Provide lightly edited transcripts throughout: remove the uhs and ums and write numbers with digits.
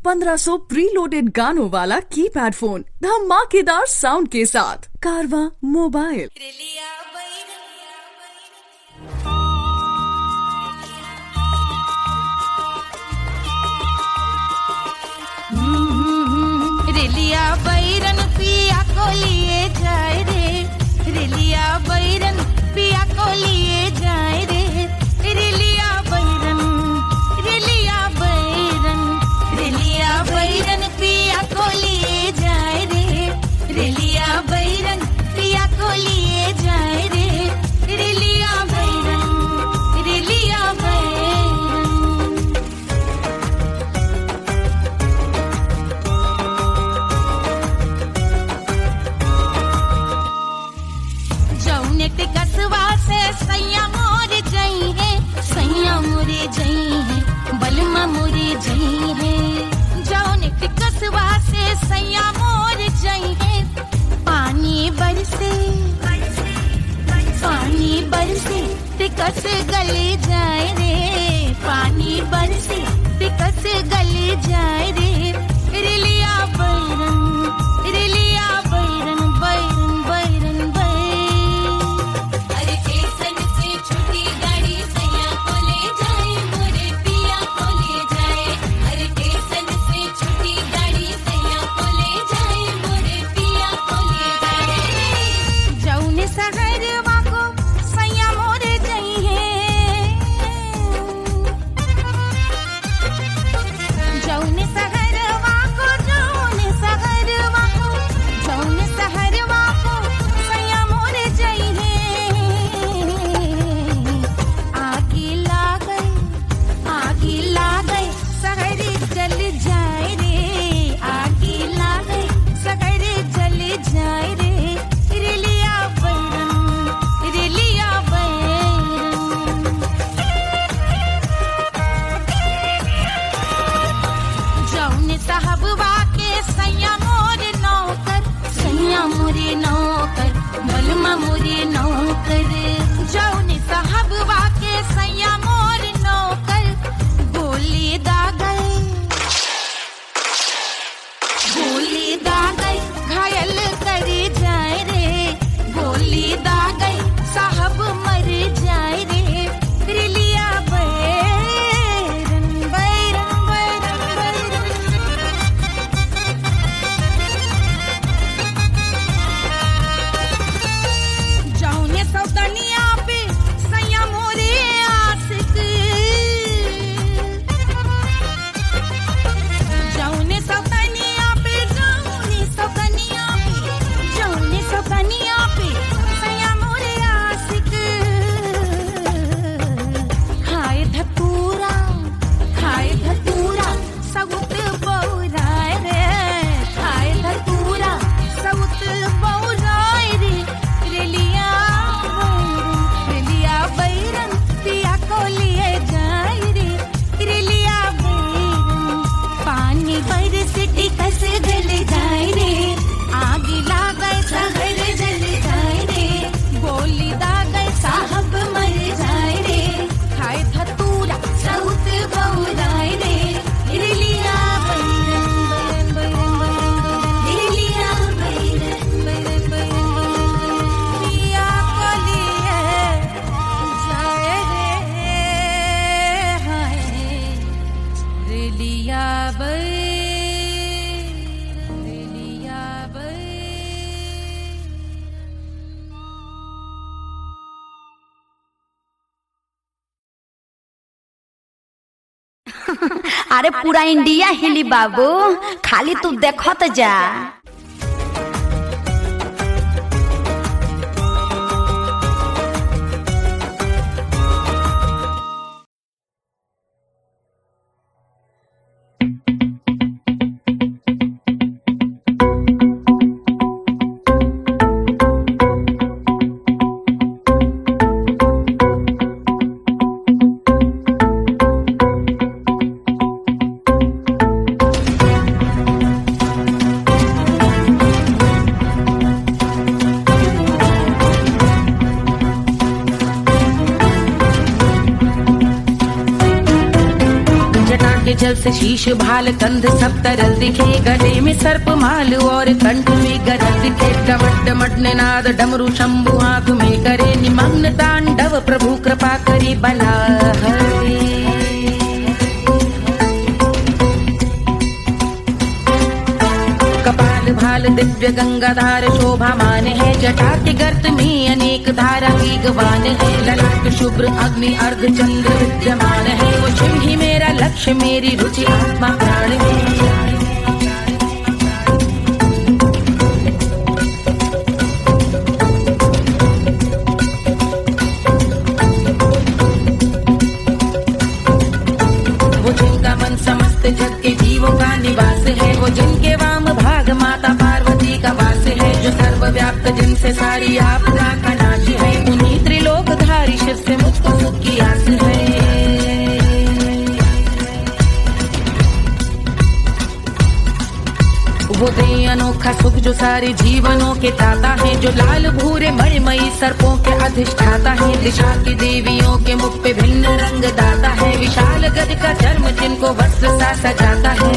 1500 preloaded गानों वाला keypad phone धमाकेदार साउंड के साथ कारवा मोबाइल। रेलिया बैरन पिया को लिए जाए रे, रेलिया बैरन पिया को लिए जाए रे, रेलिया बैरन, रेलिया बैरन, रेलिया बैरन पिया को लिए जाए रे, रेलिया बैरन पिया को लिए जाए रे, रेलिया बैरन, रेलिया बैरन। जौनेट कसवा से सैया मोरे जई है, सैया मोरे जई है, बलमा मोरे जई है। जौनेट कसवा से सैया मोरे जई है, पानी बरसे, पानी बरसे तिकस गले जाए रे, पानी बरसे तिकस गले जाए रे, रेलिया बैरन, रेलिया बैरन, बैरन बैरन बैरन। अरे स्टेशन से छुट्टी गाड़ी सैया को ले जाए, मोरे पिया को ले जाए। अरे स्टेशन से छुट्टी गाड़ी सैया को ले जाए, मोरे पिया को ले जाए। जौने सहरवा को सैया मोरे जई है, जौने सहरवा को, जौने सहरवा को, जौने सहरवा को सैया मोरे जई है। आगे लागई, आगे लागई सहरे जल जाए रे, आगे लागई सहरे जल जाए रे, रेलिया बैरन, रेलिया बैरन। जौने साहबवा के सैया मोरे नौकर, सैया मोरे नौकर, बलमा मोरे नौकर। जौने साहबवा के सैया मोरे नौकर, गोली दागल, गोली दागल घायल करे जाए रे, गोली दागल साहब मर जाए रे, रेलिया बैरन, बैरन बैरन बैरन। जौने सौतनिया पे सैया मोरे आशिक, जौने सौतनिया पे, जौने सौतनिया पे, जौने सौतनिया पे सैया मोरे आशिक। खाए धतूरा, खाए धतूरा सउत बौराए रे, खाए धतूरा सउत बौराए रे, रेलिया बैरन, रेलिया बैरन पिया को लिए जाए रे, रेलिया बैरन। पानी बरसे टिकस गल जाए रे, आगे लागल सहर जल जाए रे, गोली दागल साहब मर जाए रे, खाए धतूरा सउत बौराए रे, रेलिया बैरन, बैरन बैरन बैरन, रेलिया बैरन, बैरन बैरन बैरन। पिया को लिए जाए रे, हाय रेलिया बैरन, रेलिया बैरन। अरे पूरा इंडिया हिली बाबू, खाली तू देखत जा। जल से शीश भाल कंध सब तरल दिखे, गले में सर्प माल और कंठ में गरल दिखे। डमट डमट निनाद डमरू शंभु आंख में करे निमग्न तांडव, प्रभु कृपा करे बला हरे। कपाल भाल दिव्य गंगाधार शोभामान है, जटा के गर्त में अनेक धारा की गवान है। ललाट शुभ्र अग्नि अर्ध चंद्र विद्यमान है, वो शिव ही मेरा लक्ष्य मेरी रुचि आत्मा प्राण है। वो जिनका मन समस्त जग के जीवों का निवास है, वो जिनके वाम भाग माता पार्वती का वास है। जो सर्वव्याप्त जिनसे सारी आपदा का नाश है, उन्हीं त्रिलोकधारी शिव से मुझको सुख की आस है। वो दे अनोखा सुख जो सारे जीवनों के दाता है, जो लाल भूरे मणिमयी सर्पों के अधिष्ठाता है। दिशा की देवियों के मुख पे भिन्न रंग दाता है, विशाल गज का चर्म जिनको वस्त्र सा सजाता है।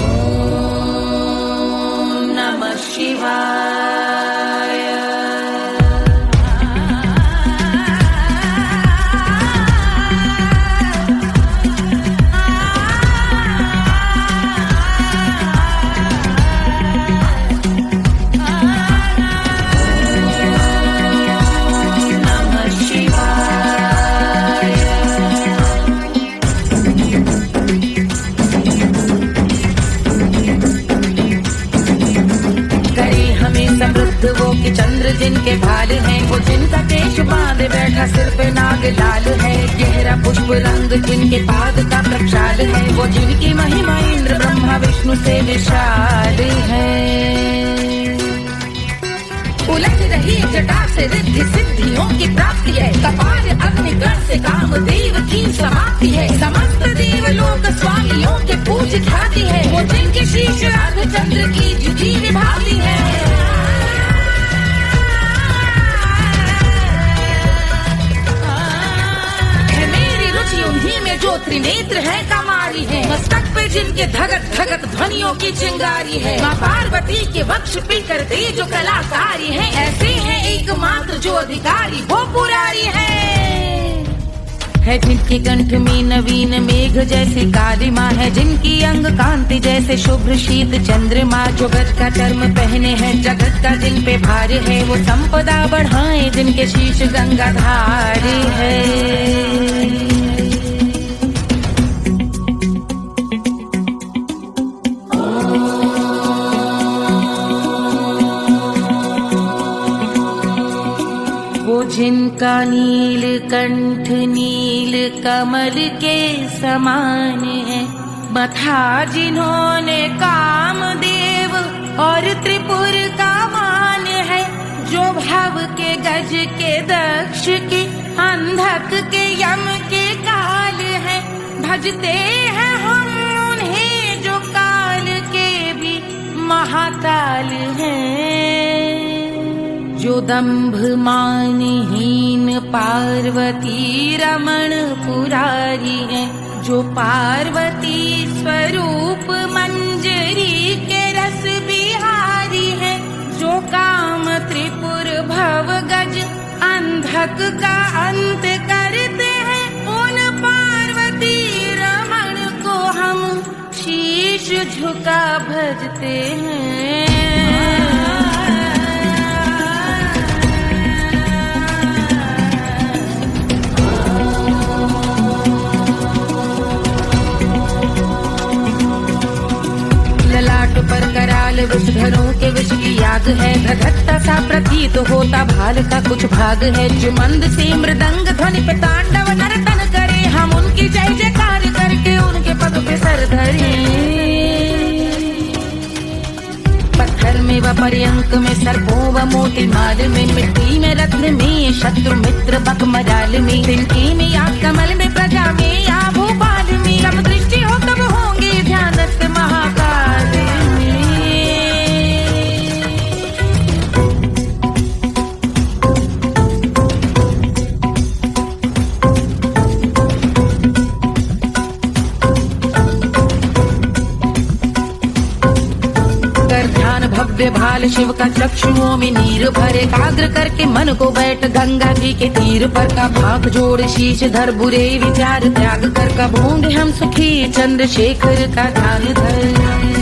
ओम नमः शिवाय। वो कि चंद्र जिनके भाल हैं, वो जिनका केश बांधे बैठा सिर पे नाग लाल है। गहरा पुष्प रंग जिनके पाद का प्रक्षाल है, वो जिनकी महिमा इंद्र ब्रह्मा विष्णु से विशाल है। उलझ रही जटा से रिद्धि सिद्धियों की प्राप्ति है, कपाल अग्निगण से कामदेव की समाप्ति है। समस्त देवलोक स्वामियों के पूज ख्याति है, वो जिनके शीश अर्ध चंद्र की जुटी विभाती है। उन्हीं में जो त्रिनेत्र है कमारी है, मस्तक पे जिनके धगत धगत ध्वनियों की चिंगारी है। माँ पार्वती के वक्ष पे करते जो कलाकारी है, ऐसे हैं एकमात्र जो अधिकारी वो पुरारी है। जिनके कंठ में नवीन मेघ जैसी काली माँ है, जिनकी अंग कांति जैसे शुभ्र शीत चंद्रमा। जो गज का चर्म पहने हैं जगत का जिन पे भार है, वो संपदा बढ़ाए जिनके शीश गंगाधार है। जिनका नील कंठ नील कमल के समान है, मथा जिन्होंने कामदेव और त्रिपुर का मान है। जो भव के गज के दक्ष के अंधक के यम के काल है, भजते हैं हम उन्हें जो काल के भी महाकाल हैं। जो दंभ मानहीन पार्वती रमण पुरारी है, जो पार्वती स्वरूप मंजरी के रस बिहारी है। जो काम त्रिपुर भव गज अंधक का अंत करते हैं, उन पार्वती रमण को हम शीश झुका भजते हैं। पर कराल विषधरों के विष की याद है, धधकता सा प्रतीत होता भाल का कुछ भाग है। जो मंद से मृदंग ध्वनि पे तांडव नर्तन करे, हम उनकी जय जयकार करके उनके पद पे सर धरे। पत्थर में व पर्यंक में सर्पों व मोती माल में, मिट्टी में रत्न में शत्रु मित्र बक मजाल में, तिनके में या कमल में प्रजा में या भोपाल में। जब दृष्टि हो तब होंगे ध्यानस्थ महाकाल में। भव्य भाल शिव का चक्षुओं में नीर भरे, एकाग्र करके मन को बैठ गंगा जी के तीर पर, का भाग जोड़ शीश धर बुरे विचार त्याग कर, कब होंगे हम सुखी चंद्रशेखर का ध्यान धर।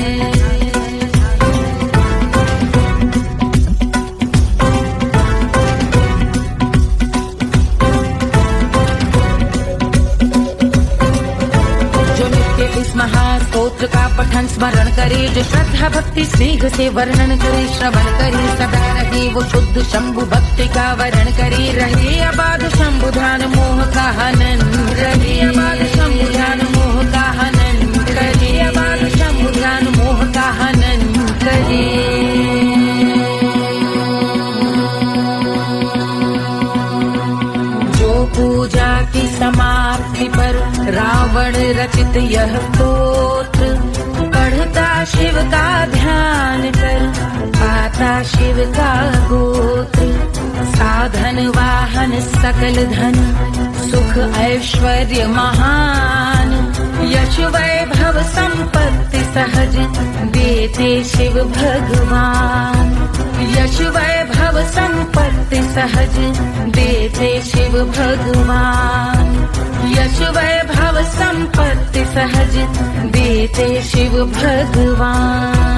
महास्तोत्र का पठन स्मरण करे, जो श्रद्धा भक्ति स्नेह से वर्णन करे, श्रवण करे सदा रहे वो शुद्ध शंभु भक्ति का वरण करे, रहे अबाध शंभु ध्यान मोह का हनन, रहे अबाध शंभु ध्यान मोह का हनन, रहे अबाध शंभु ध्यान मोह का हनन करे। पूजा की समाप्ति पर रावण रचित यह स्तोत्र, पढ़ता शिव का ध्यान कर, पाता शिव का गोत्र, साधन वाहन सकल धन, सुख ऐश्वर्य महान, यश वैभव संपत्ति सहज देते शिव भगवान, यश वैभव संपत्ति सहज देते शिव भगवान, यश वैभव संपत्ति सहज देते शिव भगवान।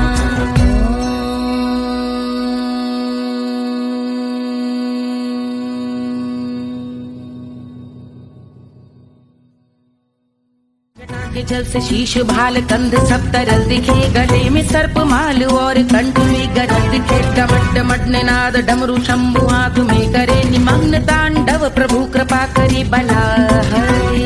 के जल से शीश भाल कंध सब तरल दिखे, गले में सर्प माल और कंठ में गरज दिखे, डमट डमट निनाद डमरू शंभु हाथ में करे, निमग्न तांडव प्रभु कृपा करे बला हरे।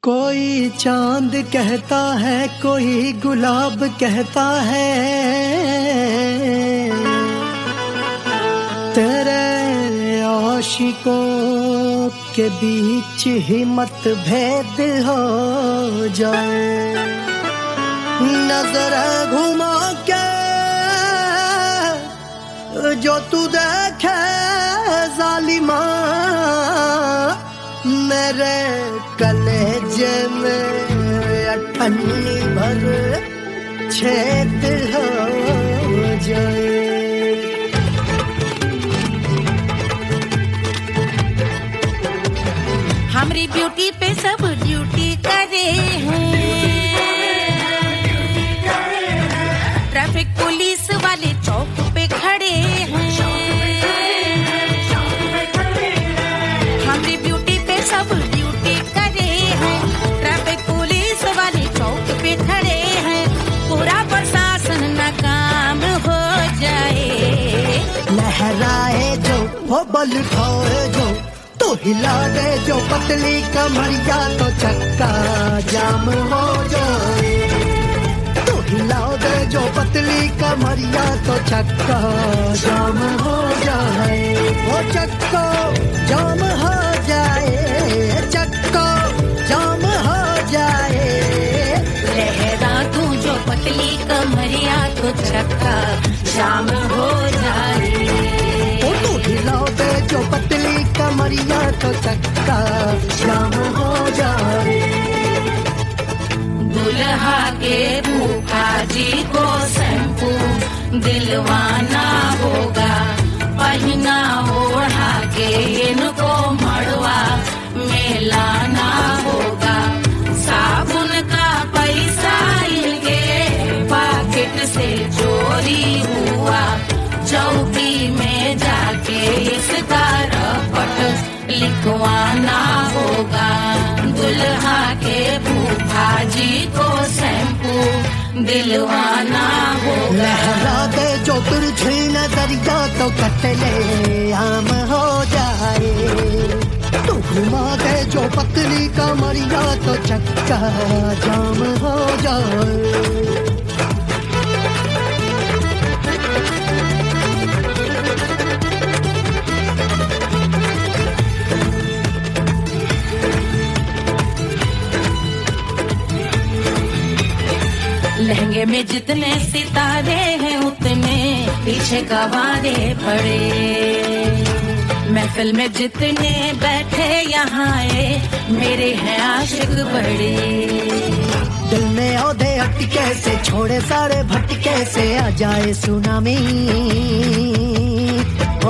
कोई चांद कहता है, कोई गुलाब कहता है, तेरे आशिकों के बीच ही मतभेद हो जाए, नजर घुमा के जो तू देखे जालिमा, मेरे कलेजे में अठन्नी भर छेद हो जाए। हमारी ब्यूटी पे सब ड्यूटी करे हैं, ट्रैफिक पुलिस वाले चौक पे खड़े हैं, हमारी ब्यूटी पे सब ड्यूटी करे हैं, ट्रैफिक पुलिस वाले चौक पे खड़े हैं, पूरा प्रशासन नाकाम हो जाए। लहराए जो वो बल खाए जो, तो हिला दे जो पतली कमरिया, तो चक्का जाम हो जाए, तो हिला दे जो पतली कमरिया, तो चक्का जाम हो जाए, वो चक्का जाम हो जाए, चक्का जाम हो जाए, लहरा तू जो पतली कमरिया, तो चक्का जाम हो जाए, तो हिला दे जो पतली कमरिया, तो चक्का जाम हो जाए। दुल्हा के फूफा जी को शैम्पू दिलवाना होगा, पहना ओढ़ा के इनको मड़वा में लाना होगा, साबुन का पैसा इनके पॉकेट से चोरी हुआ, चौकी में जाके इसका रपट लिखवाना होगा, दुल्हा के फूफा जी को शैम्पू दिलवाना होगा। लहरा दे जो तुरझी नजरिया, तो कतले आम हो जाए, तो घुमा दे जो पतली कमरिया, तो चक्का जाम हो जाए। लहंगे में जितने सितारे हैं, उतने पीछे गवारे पड़े, महफिल में जितने बैठे यहाँ मेरे हैं आशिक बड़े। दिल में औधे अटके से छोड़े सारे भटके से आ जाए सुनामी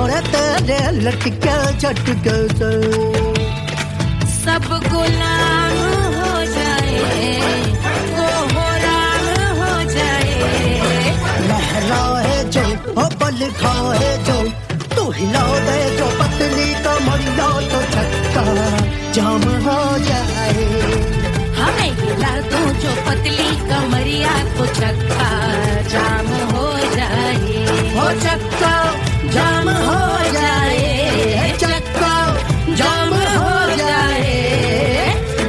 और तेरे लटके झटके से सब गुलाम हो जाए वो राम हो जाए। लहराए जो ओ बल खाए जो तू हिला दे जो पतली कमरिया तो छक्का जाम हो जाए। हमें हिला दो जो पतली कमरिया तो चक्का जाम हो जाए। हो चक्का जाम हो जाए, चक्का जाम हो जाए।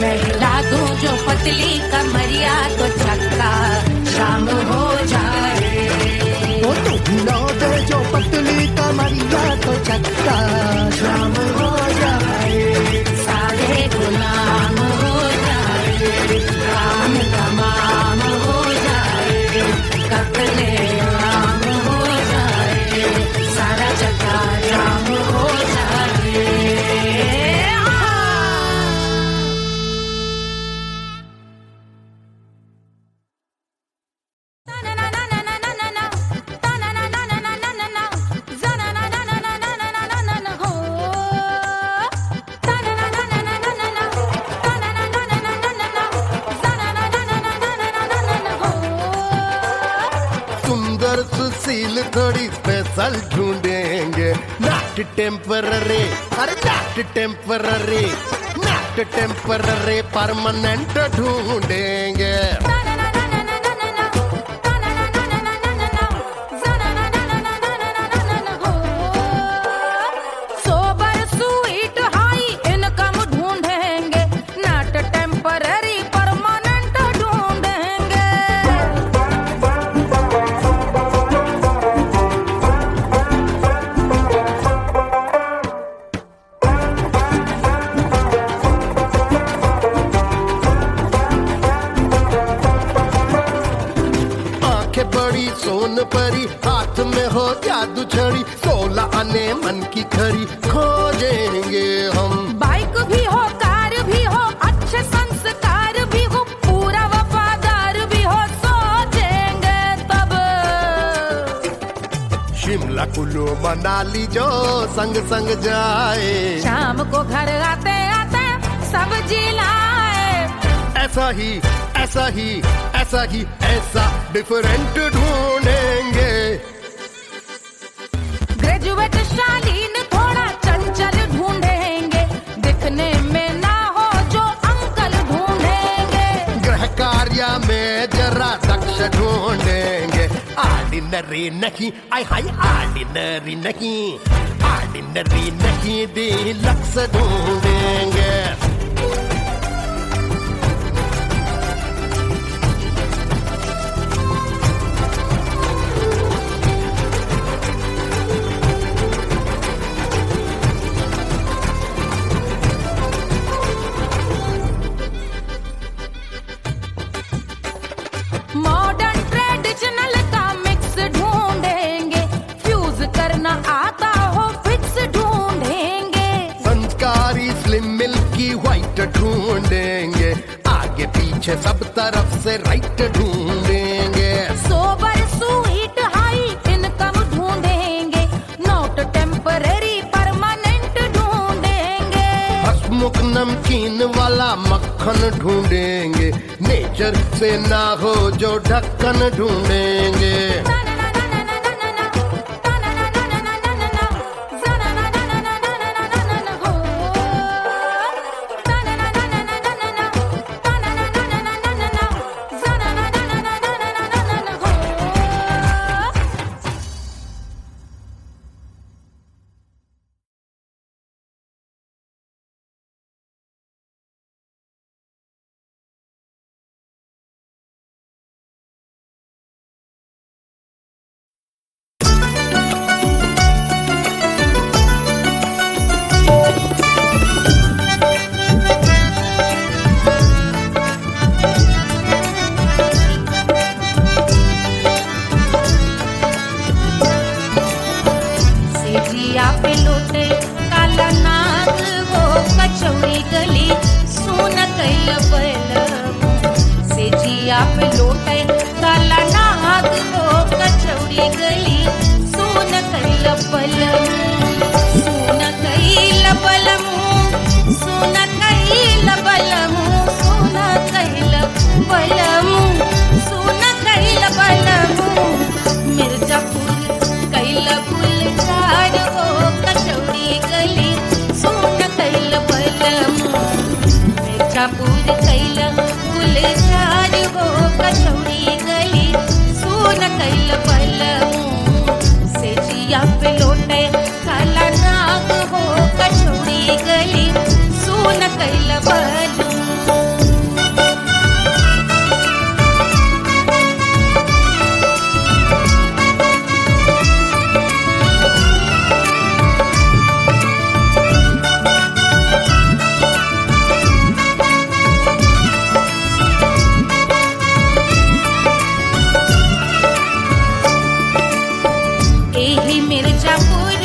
मैं हिला दूं जो पतली कमरिया तो चक्का जाम हो जाए। वो तो हिला दे जो पतली कमरिया तो चक्का जाम हो जाए। सारे गुलाम हो जाए, काम तमाम हो जाए, कत्ले आम हो जाए, सारा चक्का जाम हो जाए। सुंदर सुशील थोड़ी स्पेशल ढूंढेंगे, नॉट टेम्पररी, अरे not temporary, not temporary, permanent ढूंढेंगे। सोबर स्वीट हाई इनकम ढूंढेंगे, नॉट टेम्पररी परमानेंट ढूंढेंगे। आंखें बड़ी सोन परी, हाथ में हो जादू छड़ी, 16 आने मन की खरी खोजेंगे हम। बाइक भी हो कार भी हो अच्छे संस्कार भी हो पूरा वफादार भी हो सोचेंगे तब। शिमला कुल्लू मनाली जो संग संग जाए, शाम को घर आते आते सब्जी लाए। ऐसा ही ऐसा ही ऐसा ही ऐसा डिफरेंट ढूंढेंगे। ग्रेजुएट शालीन थोड़ा चंचल ढूंढेंगे, दिखने में ना हो जो अंकल ढूंढेंगे। गृह कार्य में जरा दक्ष ढूंढेंगे, ऑर्डिनरी नहीं, आई हाय ऑर्डिनरी नहीं, ऑर्डिनरी नहीं, डीलक्स ढूंढेंगे। मॉडर्न ट्रेडिशनल का मिक्स ढूंढेंगे, फ्यूज करना आता हो फिक्स ढूंढेंगे। संस्कारी स्लिम मिल्की व्हाइट ढूंढेंगे, आगे पीछे सब तरफ से राइट ढूंढेंगे। सोबर स्वीट हाई इनकम ढूंढेंगे, नॉट टेम्पररी परमानेंट ढूंढेंगे। हसमुख नमकीन वाला मक्खन ढूंढेंगे, नेचर से ना हो जो ढक्कन ढूंढेंगे। पे लौटे काल काला नाग हो कचौड़ी गली सुन कैल बलमू से जिया पे लोटे काला नाग हो कचौड़ी गली सुन कैल बलमू सुन कैल बलमू सुन कैल बलमू सुन कैल बलमू सुन कैल बलमू मिर्जापुर कैल गुलजार हो कचौड़ी गली सुन कैल बलमू मिर्जापुर कैल गुलजार हो कचौड़ी गली सुन कैल बलमू से जिया पे लोटे काला नाग हो कचौड़ी गली सुन कैल बलमू एही मिर्जापुर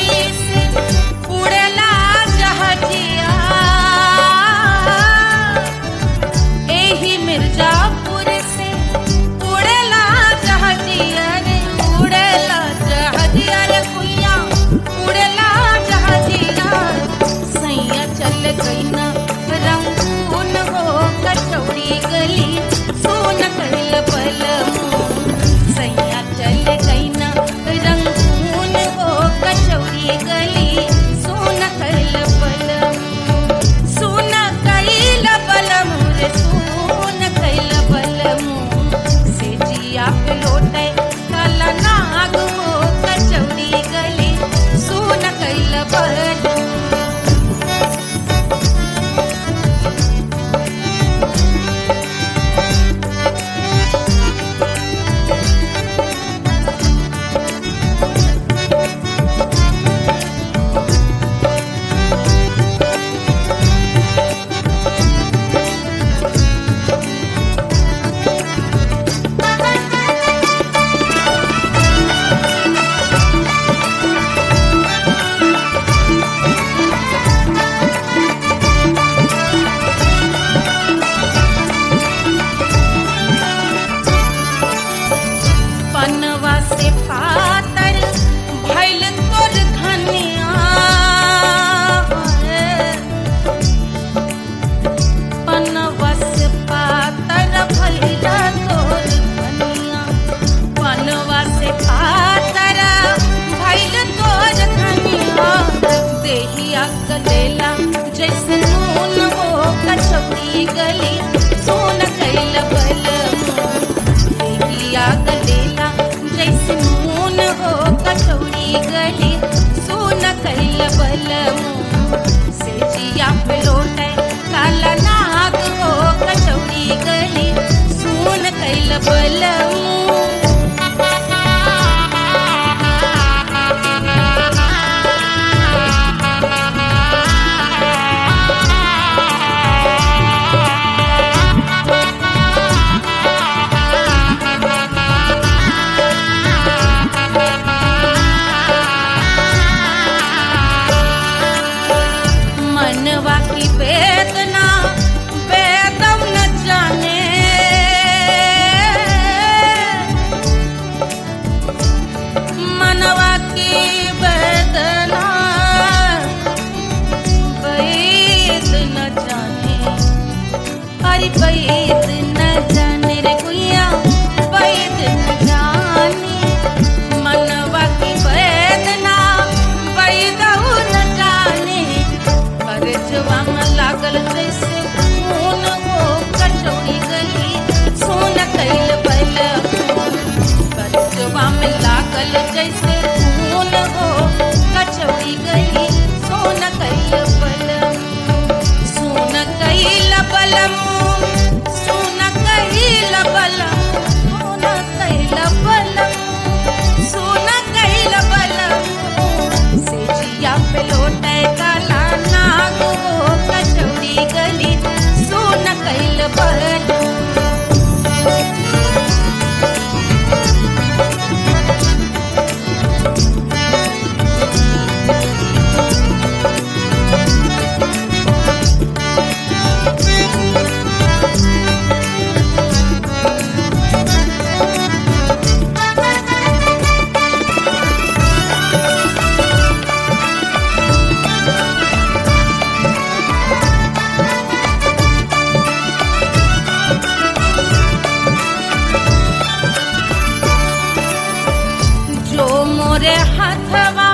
हथवा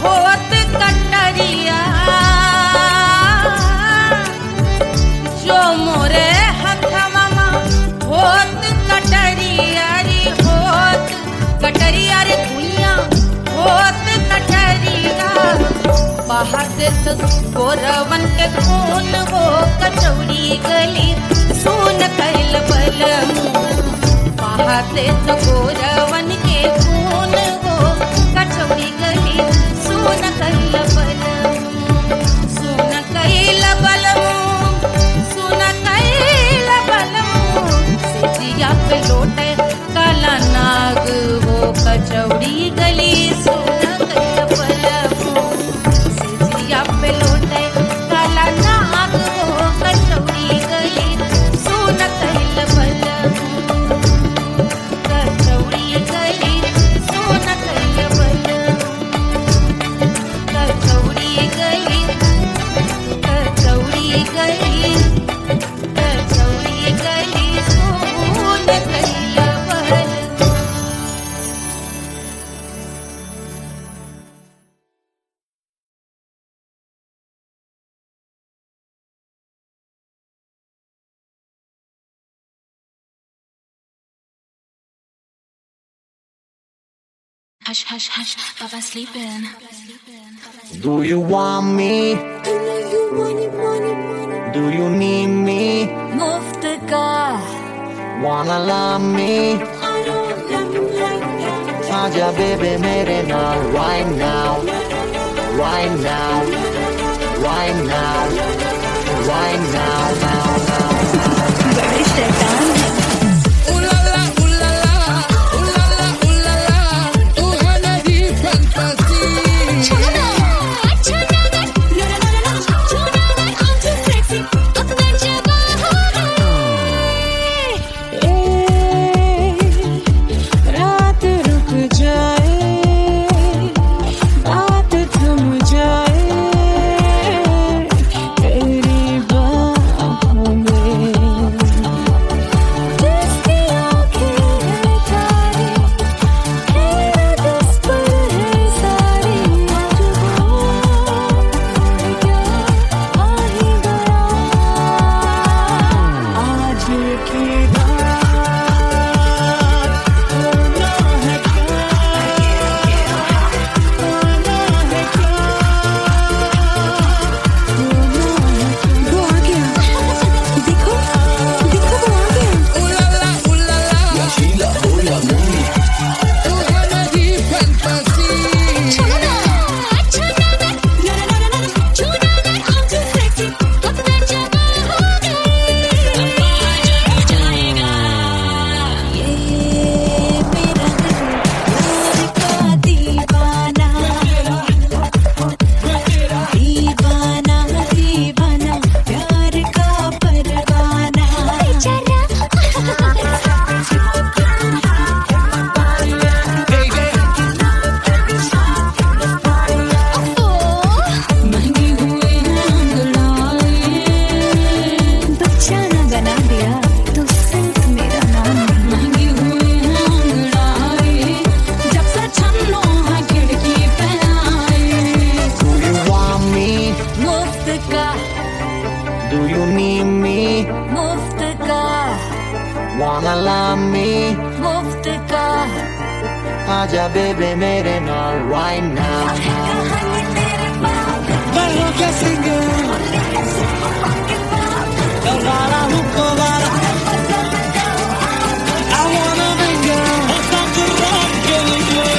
होत कटरिया, जो मोरे हथवा होत कटरिया रे, होत कटरिया रे भुइया होत कटरिया, बहाते तो गोरवन के खून वो कचौड़ी गली सुन कैल बलमू, बहाते तो गोरवन के खून वो कचौड़ी गली सुन कैल बलमू, सुन कैल बलमू, सुन कैल बलमू, सिजिया पे लोटे काला नाग वो कचौड़ी गली सुन कैल बलमू, सिजिया पे लोटे काला नाग वो कचौड़ी गली सुन कैल बलमू, कचौड़ी गली सुन कैल बलमू, कचौड़ी गली, कचौड़ी गली, कचौड़ी गली सुन कैल बलमू। Hush, hush, hush, Baba sleeping. Do you want me? Do you need me? मुफ्त का Wanna love me? आजा baby मेरे नाल right now, right now, right now, right now, now, now. बड़े शैतान है। Wanna love me? मुफ्त का आजा baby मेरे नाल right now. Barro que singer, el bala huko bala. I wanna bring girl, it's not to rock anymore.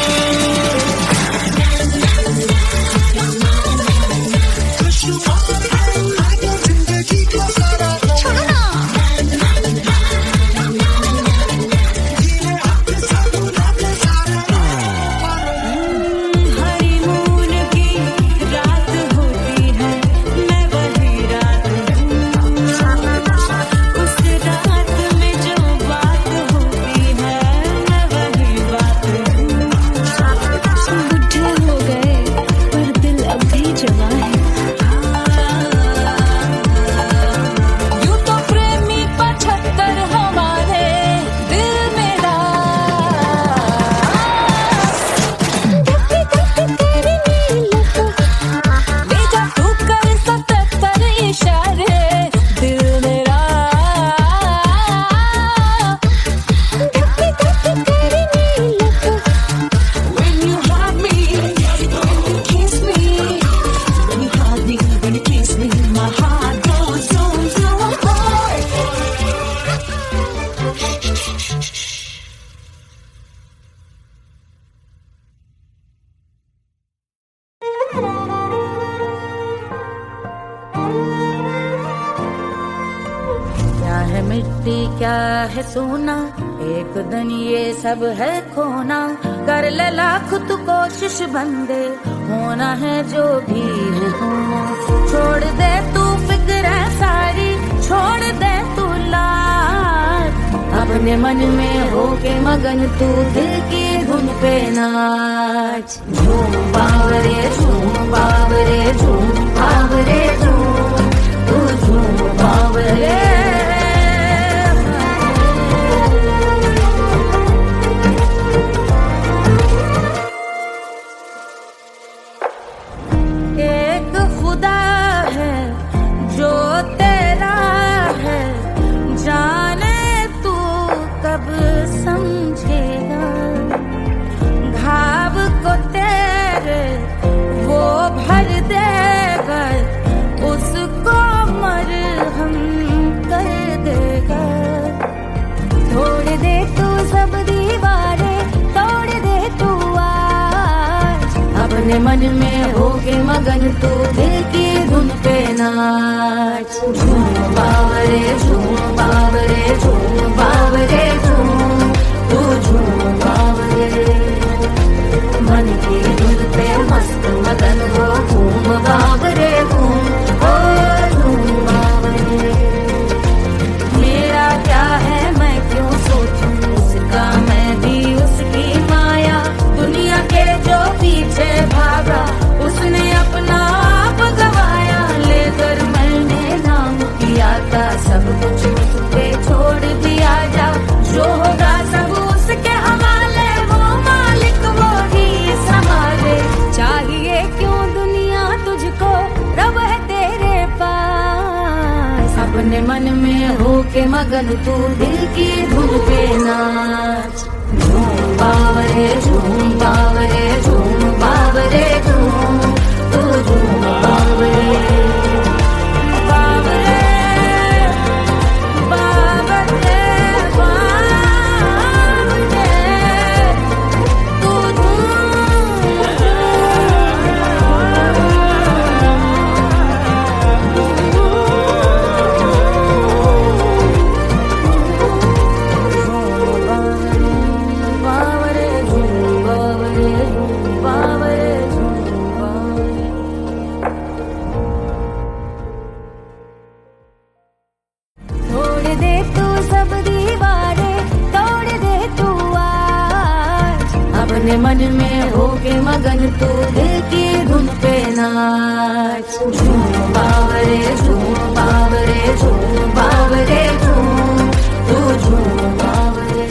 हरी दोस्ती क्या है सोना, एक दिन ये सब है खोना। कर ले लाख तू कोशिश बंदे, होना है जो भी है होना। छोड़ दे तू फिक्र सारी, छोड़ दे तू लाज, अपने मन में होके मगन तू दिल की धुन पे नाच। झूम बावरे झूम बावरे झूम बावरे झूम, तू झूम बावरे। एक खुदा है जो तेरा है, जाने तू कब समझेगा। घाव को तेरे वो भर देगा, उसको मरहम कर देगा। तोड़ दे तू सब दीवारें, तोड़ दे तू आज, अपने मन में होके मगन तू दिल की धुन पे नाच। झूम बावरे झूम बावरे झूम बावरे झूम, तू झूम बावरे। मन की धुन पे मस्त मगन हो, घूम बावरे घूम, ओ झूम बावरे। मेरा क्या है मैं क्यों सोचूं, उसका मैं भी उसकी माया। दुनिया के जो पीछे भागा, उसने अपना आप गवाया। लेकर मैंने नाम किया था, सब कुछ उस पे छोड़ दिया जा। जो होगा सब उसके हवाले, वो मालिक वो ही संभाले। चाहिए क्यों दुनिया तुझको, रब है तेरे पास। अपने मन में होके मगन तू दिल की धुन पे नाच। झूम बावरे झूम बावरे झूम बावरे झूम, तू झूम बावरे। बावरे बावरे बावरे, तू बावरे झूम बावरे झूम बावरे झूम बावरे। तोड़ दे तू सब दीवारें, तोड़ दे तू आज, अपने मन में होके मगन तू दिल की धुन पे नाच। झूम बावरे झूम बावरे झूम बावरे झूम, तू झूम बावरे।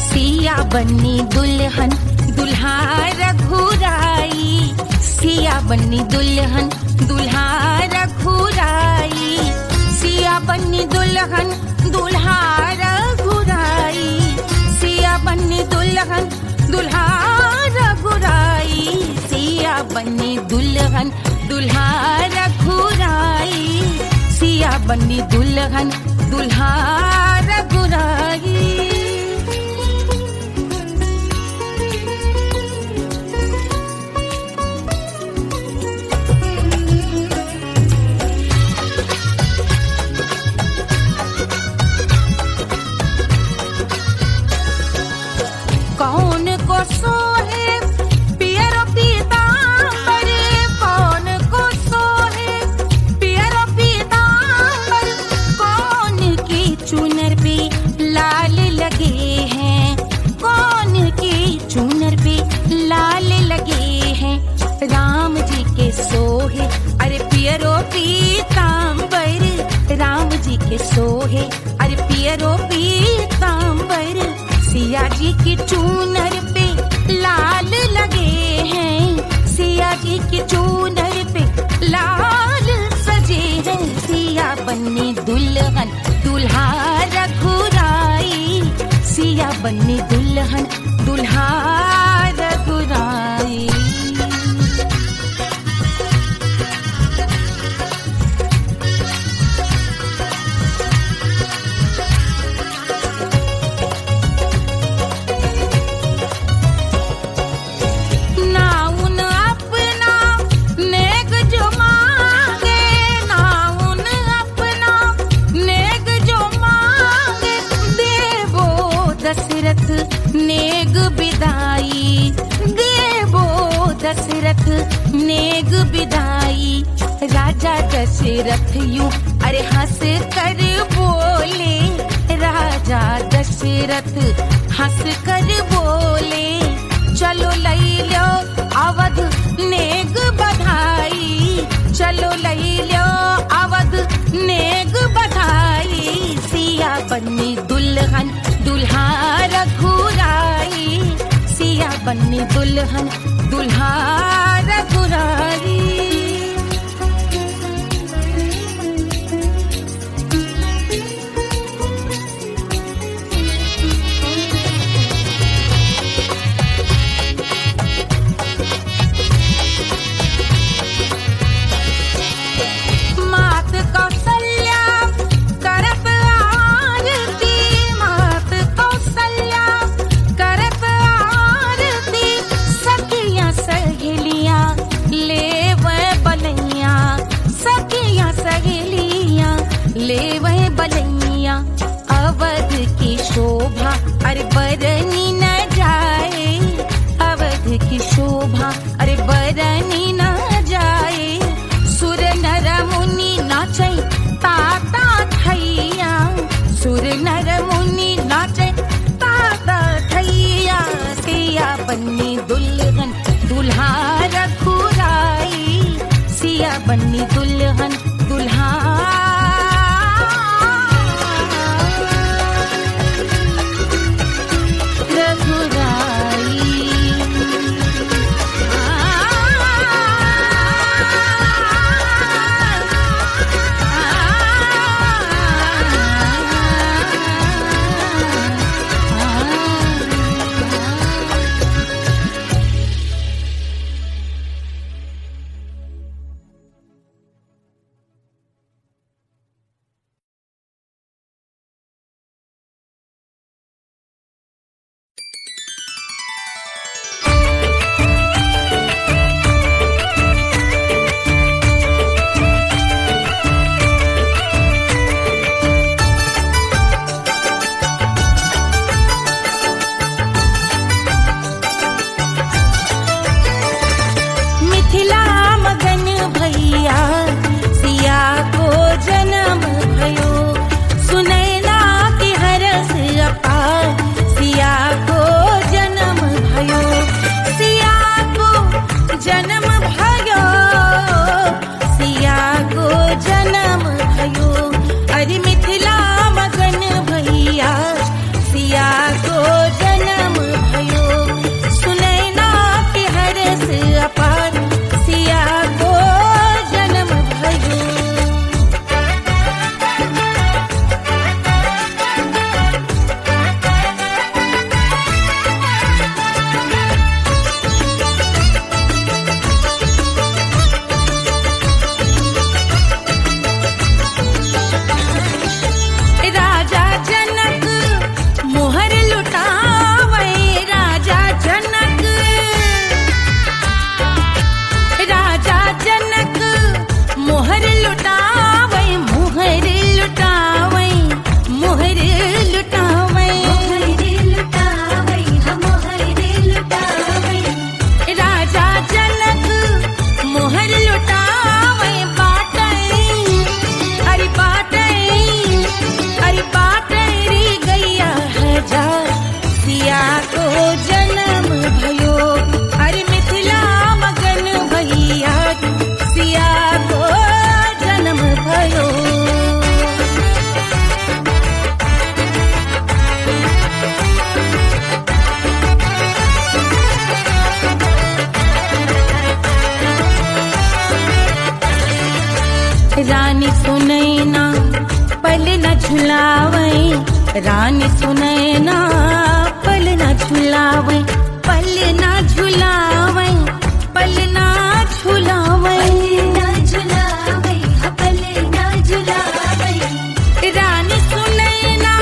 सिया बन्नी दुल्हन दुल्हा रघुराई, सिया बन्नी दुल्हन दुल्हा रघुराई। सिया बन्नी दुल्हन दुल्हा रघुराई, सिया बन्नी दुल्हन दुल्हा रघुराई। सिया बन्नी दुल्हन दुल्हा रघुराई, सिया बन्नी दुल्हन दुल्हा रघुराई। कौन को सोहे पियरो पीतांबर, कौन को सोहे पियरो पीतांबर। कौन की चुनर पे लाल लगे हैं, कौन की चुनर पे लाल लगे हैं। राम जी के सोहे अरे पियरो पीतांबर, राम जी के सोहे अरे पियरो पीतांबर। सिया जी की चूनर पे लाल लगे हैं, सिया जी की चूनर पे लाल सजे हैं। सिया बन्नी दुल्हन दुल्हा रघुराई, सिया बन्नी दुल्हन दुल्हा रघुराई। विदाई, देवो दशरथ नेग विदाई। राजा दशरथ यूं अरे हंस कर बोले, राजा दशरथ हंस कर बोले, चलो लई लो अवध नेग बधाई, चलो लई लो अवध नेग बधाई। सिया बन्नी दुल्हन दुल्हा रघुराई, सिया बन्नी दुल्हन दुल्हा रघुराई। अवध की शोभा अरे बरनी न जाए, अवध की शोभा अरे बरनी न जाए। सुर नर मुनि नाचे ताता थैया, सुर नर मुनि नाचे ताता थैया। सिया बन्नी दुल्हन दुल्हा रघुराई, सिया बन्नी दुल्हन दुल्हा रानी सुनैना पल न झुलावे, रानी सुनैना पल न झुलावे, पल न झुलावे, पल न झुलावे, पल न झुलावे। रानी सुनैना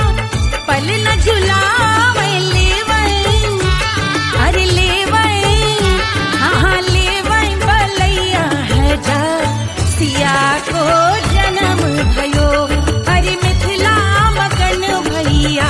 पल न झुलावे, लेवे अरे लेवे, हाँ लेवे बलैया है जा। सिया को जन्म भयो, अरे मिथिला मगन भैया।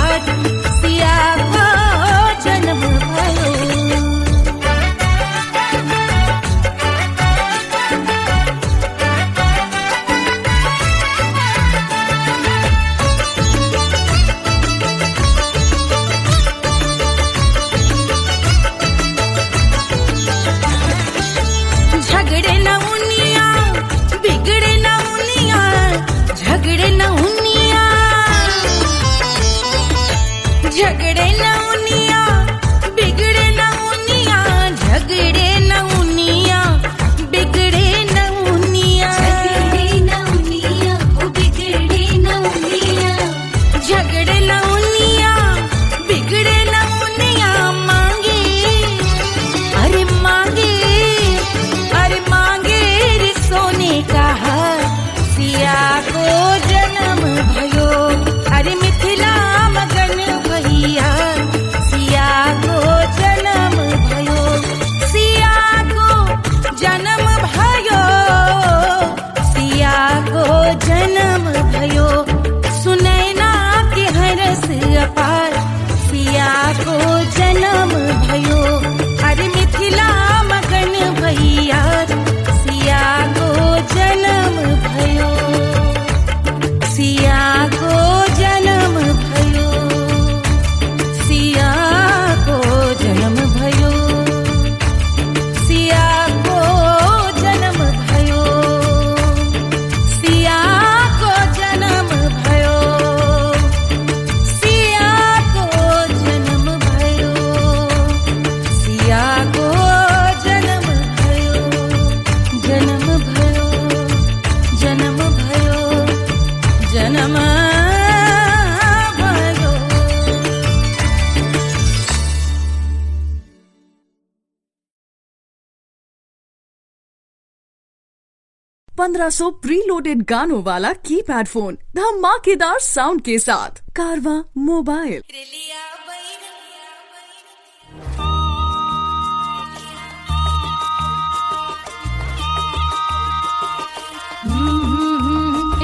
1500 प्रीलोडेड गानों वाला कीपैड फोन धमाकेदार साउंड के साथ। कारवा मोबाइल।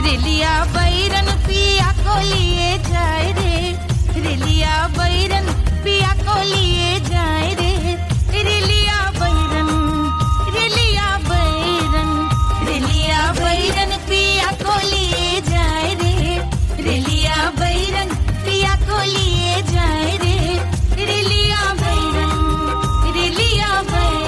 रेलिया बैरन पिया को लिए जाए रे, रेलिया बैरन पिया को लिए जाए रे, रेलिया बैरन, रेलिया बैरन, रेलिया बैरन पिया को लिए जाए रे, रेलिया बैरन पिया को लिए जाए रे, रेलिया बैरन, रेलिया बैरन।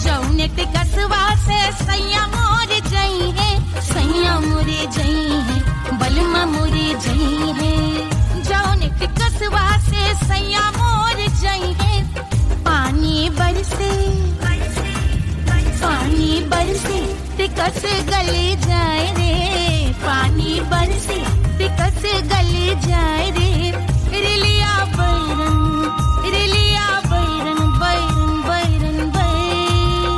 जौने के कसवा से सैया मोर जई है, सैया मोरे जई है, बलमा मोरे जई है। जौने के कसवा से सैया मोर जई है, पानी बरसे, पानी बरसे टिकस गले जाए रे, पानी बरसे टिकस गले जाए रे, रेलिया बैरन, रेलिया बैरन, बैरन बैरन बैरन।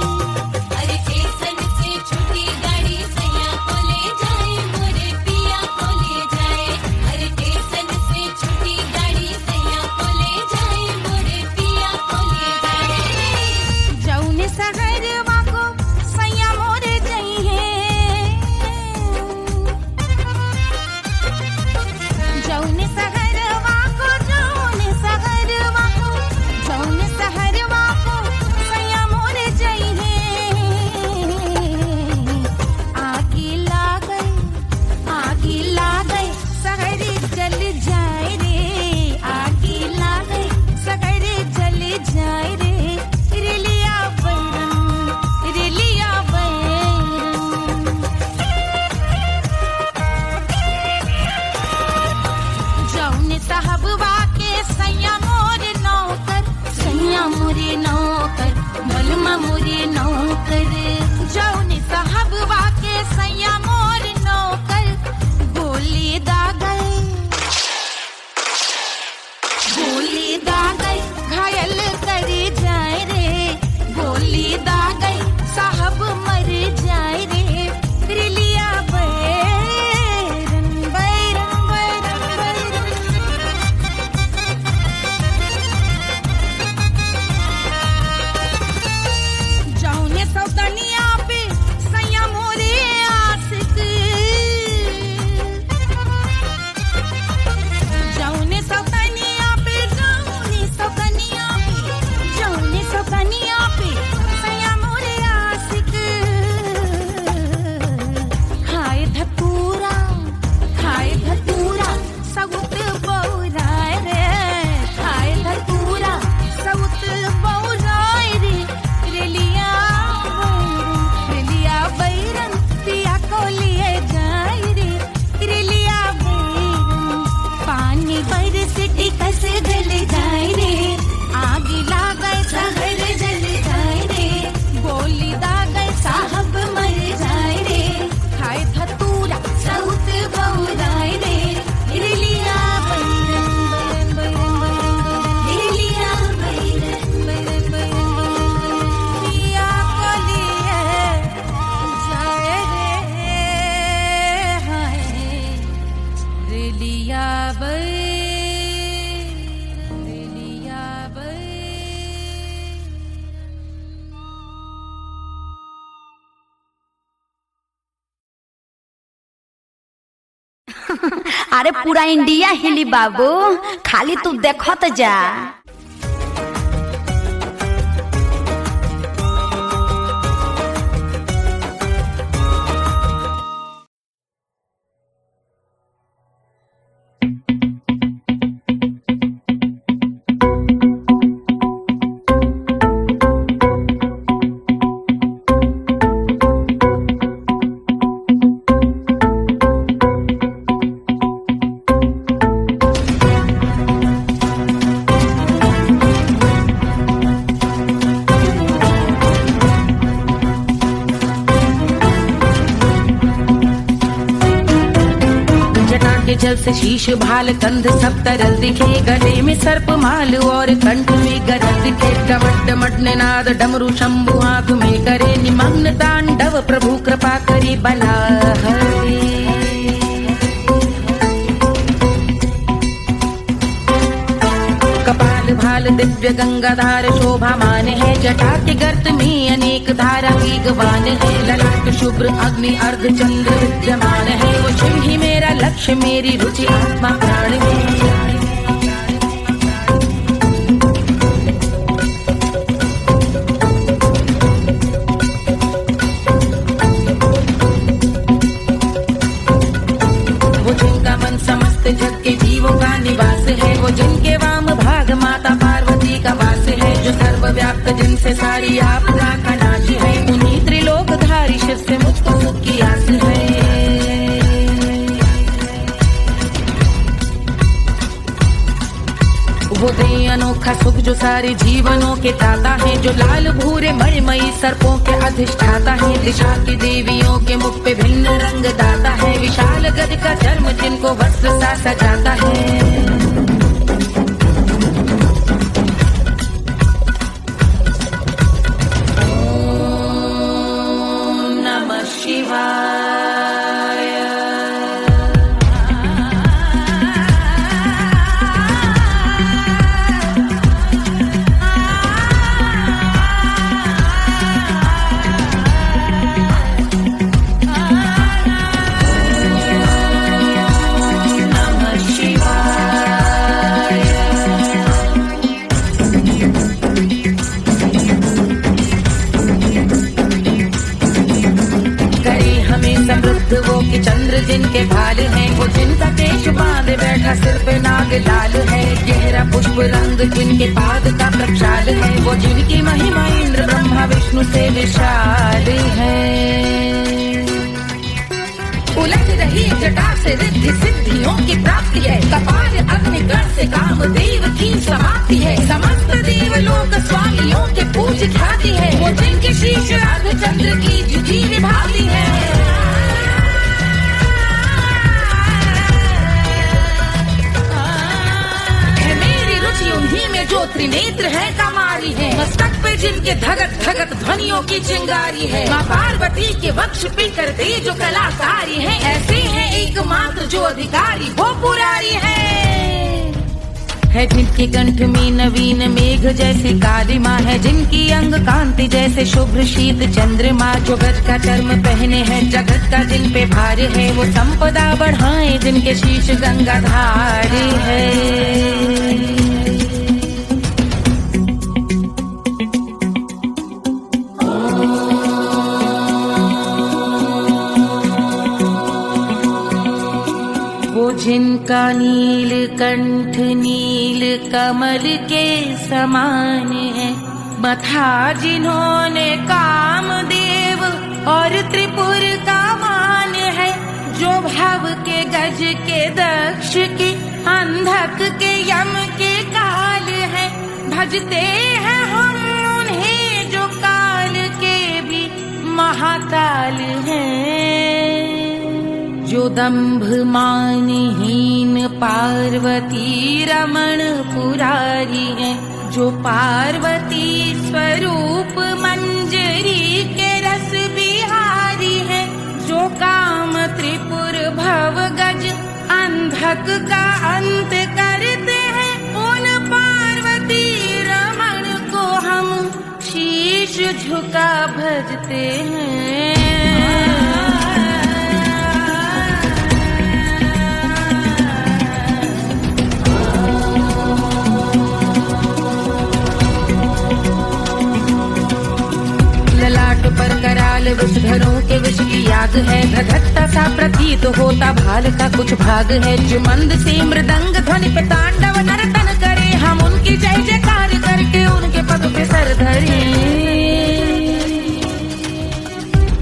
अरे स्टेशन से छुट्टी गाड़ी सैया को ले जाए, मोरे पिया को ले जाए। अरे स्टेशन से छुट्टी गाड़ी सैया को ले जाए, मोरे पिया को ले जाए। जौने सहरवा को सैया मोरे जई है, जौने सहरवा को, जौने सहरवा को, जौने सहरवा को सैया मोरे जई है। आगी लागई, आगी लागई सहरी जल जाए रे, आगी लागई सहरी जल जाए रे, रेलिया बैरन, रेलिया बैरन। जौने साहबवा के सैया मोरे नौकर, सैया मोरे नौकर, बलमा मोरे नौकर। जौने साहबवा के सैया मोरे नौकर, गोली दागल, गोली दागल घायल करे जाए रे, गोली दागल साहब मर जाए रे, रेलिया बैरन, बैरन बैरन बैरन। जौने सौतनिया पे सैया मोरे आशिक, जौने सौतनिया पे, जौने सौतनिया पे, जौने सौतनिया पे सैया मोरे आशिक। खाए धतूरा, खाए धतूरा सउत बौराए रे, खाए धतूरा सउत बौराए रे, रेलिया बैरन, रेलिया बैरन पिया को लिए जाए रे, रेलिया बैरन। पानी बरस टिकस गल जाए रे, आग लागै सहर जल जाए रे, गोली दागै साहब मर जाए रे, खाए धतूरा सउत बौराए रे, रेलिया बैरन, बैरन बैरन बैरन, रेलिया बैरन, बैरन बैरन बैरन। पिया को लिए जाए रे, हाय रेलिया बैरन, रेलिया बैरन। अरे पूरा इंडिया हिली बाबू, खाली तू देखत जा। जल से शीश भाल कंध सब तरल दिखे, गले में सर्प माल और कंठ में गरल दिखे। डमट डमट निनाद डमरू शंभु आंख में करे निमग्न तांडव, प्रभु कृपा करे बला हरे। कपाल भाल दिव्य गंगाधार शोभामान है, जटा के गर्त में अनेक धारा वेगवान है। ललाट शुभ्र अग्नि अर्ध चंद्र विद्यमान है, वो शिव ही मेरा लक्ष्य मेरी रुचि आत्मा प्राण है। वो जिनका मन समस्त जग के जीवों का निवास है, वो जिनके वाम भाग माता पार्वती का वास है। जो सर्वव्याप्त जिनसे सारी आपदा का नाश है, उन्हीं त्रिलोकधारी शिव से मुझको सुख की आस है। वो दे अनोखा सुख जो सारे जीवनों के दाता है, जो लाल भूरे मणिमयी सर्पों के अधिष्ठाता है। दिशा की देवियों के मुख पे भिन्न रंग दाता है, विशाल गज का चर्म जिनको वस्त्र सा सजाता है। वो कि चंद्र जिनके भाल हैं, वो जिनका केश बांधे बैठा सिर पे नाग लाल है। गहरा पुष्प रंग जिनके पाद का प्रक्षाल है, वो जिनकी महिमा इंद्र ब्रह्मा विष्णु से विशाल है। उलझ रही जटा से रिद्धि सिद्धियों की प्राप्ति है, कपाल अग्निगण से कामदेव की समाप्ति है। समस्त देवलोक स्वामियों के पूज ख्याति है, वो जिनके शीश अर्धचंद्र की जुटी निभाती है। उन्हीं में जो त्रिनेत्र है कमारी है, मस्तक पे जिनके धगत धगत ध्वनियों की चिंगारी है। माँ पार्वती के वक्ष पे करते जो कलाकारी है, ऐसे हैं एकमात्र जो अधिकारी वो पुरारी है। जिनके कंठ में नवीन मेघ जैसी काली माँ है, जिनकी अंग कांति जैसे शुभ्र शीत चंद्रमा। जो गज का चर्म पहने हैं जगत का जिन पे भार है, वो संपदा बढ़ाए जिनके शीश गंगाधार है। जिनका नील कंठ नील कमल के समान है, मथा जिन्होंने कामदेव और त्रिपुर का मान है। जो भव के गज के दक्ष के अंधक के यम के काल है, भजते हैं हम उन्हें जो काल के भी महाकाल हैं। जो दंभ मानहीन पार्वती रमण पुरारी है, जो पार्वती स्वरूप मंजरी के रस बिहारी है। जो काम त्रिपुर भव गज अंधक का अंत करते हैं, उन पार्वती रमण को हम शीश झुका भजते हैं। ललाट पर कराल विषधरों के विष की याद है, धधकता सा प्रतीत होता भाल का कुछ भाग है। जो मंद से मृदंग ध्वनि पे तांडव नर्तन करे, हम उनकी जय जयकार करके उनके पद पे सर धरे।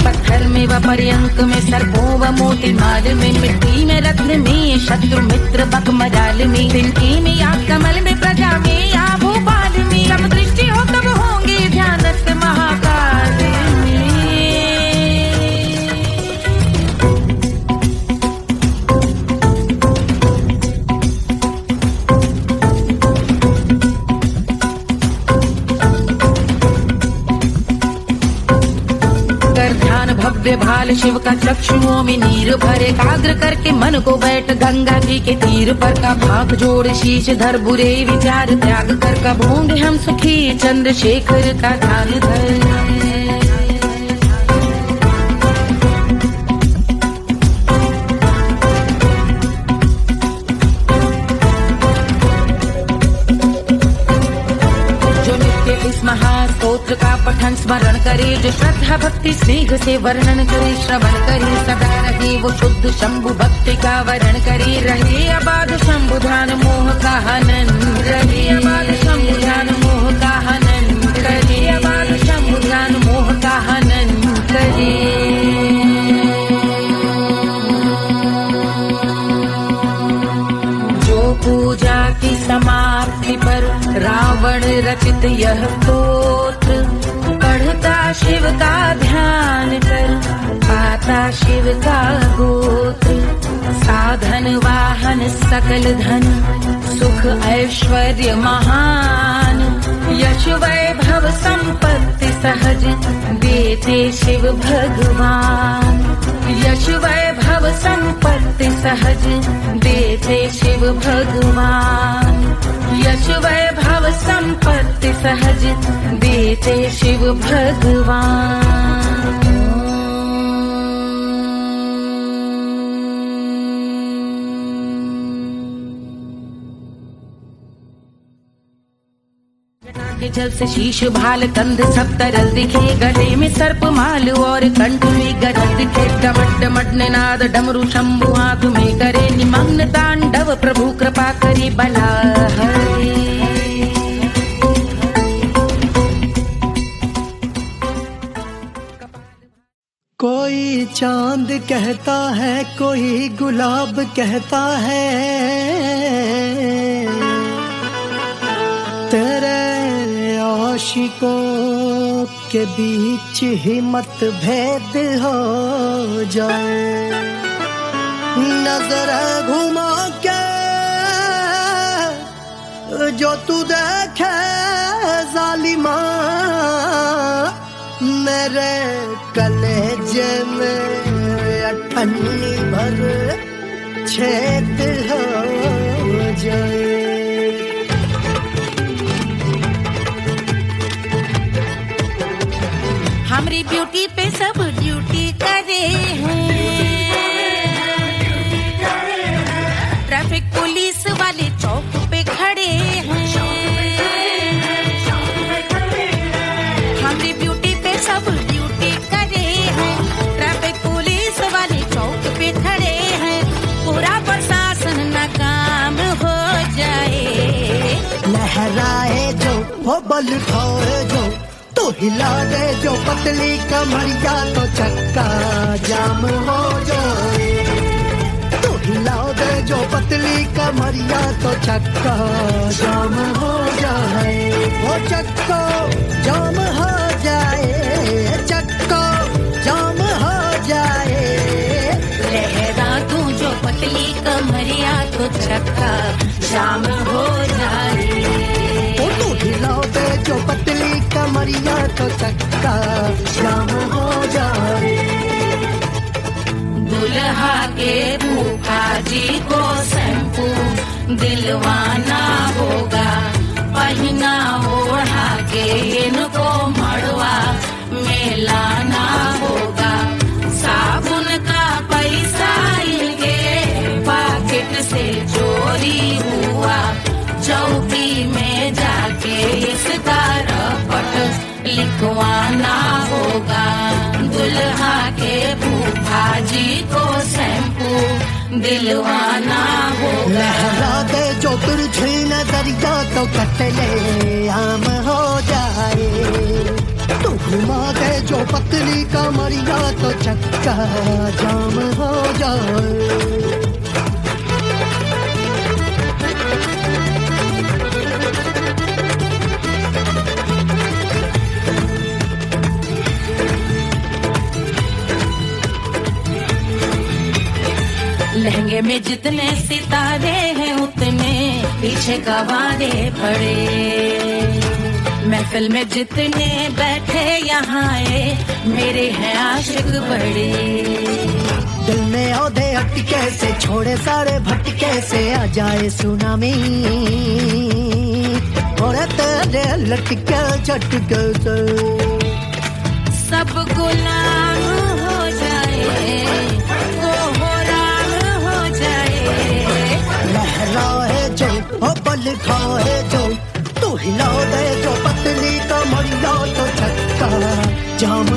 पत्थर में व पर्यंक में सर्पों व मोती माल में, मिट्टी में रत्न में शत्रु मित्र बक मजाल में, तिनकी में या कमल में प्रजा में या भोपाल में। जब दृष्टि हो तब होंगे ध्यानस्थ महाकाल में। भव्य भाल शिव का चक्षुओं में नीर भरे, एकाग्र करके मन को बैठ गंगा जी के तीर पर का भाग जोड़ शीश धर, बुरे विचार त्याग कर का भूंड हम सुखी चंद्रशेखर का ध्यान धर। महास्तोत्र का पठन स्मरण करे, जो श्रद्धा भक्ति स्नेह से वर्णन करे, श्रवण करे सदा रहे वो शुद्ध शंभु भक्ति का वर्ण करे, रहे अबाध शंभु ध्यान मोह का हनन, रहे अबाध शंभु ध्यान मोह का हनन, रहे अबाध शंभु ध्यान मोह का हनन करे। पूजा की समाप्ति पर रावण रचित यह स्तोत्र, पढ़ता शिव का ध्यान कर पाता शिव का गोत्र, साधन वाहन सकल धन सुख ऐश्वर्य महान, यश वैभव संपत्ति सहज देते शिव भगवान, यश वैभव संपत्ति सहज देते शिव भगवान, यश वैभव संपत्ति सहज देते शिव भगवान। के जल से शीश भाल कंध सब तरल दिखे, गले में सर्प माल और कंठ में गरज दिखे, डमट डमट निनाद डमरू शंभु हाथ में करे, निमग्न तांडव प्रभु कृपा करे बला हरे। कोई चांद कहता है, कोई गुलाब कहता है, तेरे आशिकों के बीच ही मतभेद हो जाए, नजर घुमा के जो तू देखे जालिमा, मेरे कलेजे में अठन्नी भर छेद हो जाए। हमारी ब्यूटी पे सब ड्यूटी करे हैं, ट्रैफिक पुलिस वाले चौक पे खड़े हैं, हमारी ब्यूटी पे सब ड्यूटी करे हैं, ट्रैफिक पुलिस वाले चौक पे खड़े हैं, पूरा प्रशासन नाकाम हो जाए, लहराए जो वो बल खाए जो, तो हिला दे जो पतली कमरिया, तो चक्का जाम हो जाए, तो हिला दे जो पतली कमरिया, तो चक्का जाम हो जाए, वो चक्का जाम हो जाए, चक्का जाम हो जाए, लहरा तू जो पतली कमरिया, तो चक्का जाम हो जाए, तो हिला दे जो पतली कमरिया, तो चक्का जाम हो जाए। दुल्हा के फूफा जी को शैम्पू दिलवाना होगा, पहना ओढ़ा के इनको मड़वा में लाना होगा, साबुन का पैसा इनके पॉकेट से चोरी हुआ, चौकी में जाके इसका रपट लिखवाना होगा, दुल्हा के फूफा जी को शैम्पू दिलवाना होगा। लहरा दे जो तिरछी नजरिया, तो कतले आम हो जाए, तो घुमा दे जो पतली कमरिया, तो चक्का जाम हो जाए। लहंगे में जितने सितारे हैं, उतने पीछे गवारे पड़े, महफिल में जितने बैठे यहाँ मेरे हैं आशिक बड़े। दिल में औधे अटके से छोड़े सारे भटके से आ जाए सुनामी और तेरे लटके झटके से सब गुलाम हो जाए वो हो राम हो जाए। लहराए जो ओ बल खाए जो तू हिला दे जो पतली कमरिया तो छक्का जाम